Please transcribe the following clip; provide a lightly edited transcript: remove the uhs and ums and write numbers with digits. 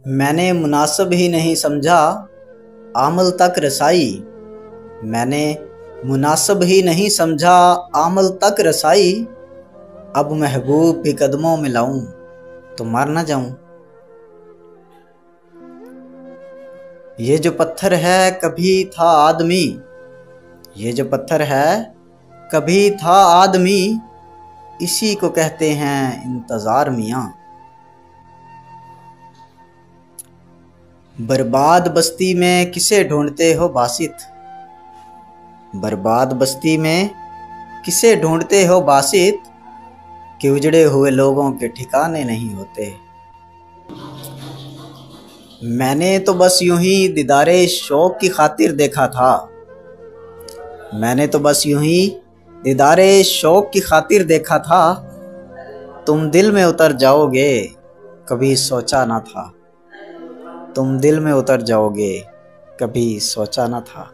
मैंने मुनासिब ही नहीं समझा आमल तक रसाई। मैंने मुनासिब ही नहीं समझा आमल तक रसाई। अब महबूब भी कदमों में लाऊं तो मर न जाऊं। ये जो पत्थर है कभी था आदमी। ये जो पत्थर है कभी था आदमी। इसी को कहते हैं इंतजार मियाँ। बर्बाद बस्ती में किसे ढूंढते हो बासित। बर्बाद बस्ती में किसे ढूंढते हो बासित। कि उजड़े हुए लोगों के ठिकाने नहीं होते। मैंने तो बस यूं ही दीदारे शौक की खातिर देखा था। मैंने तो बस यूं ही दीदारे शौक की खातिर देखा था। तुम दिल में उतर जाओगे कभी सोचा ना था। तुम दिल में उतर जाओगे कभी सोचा ना था।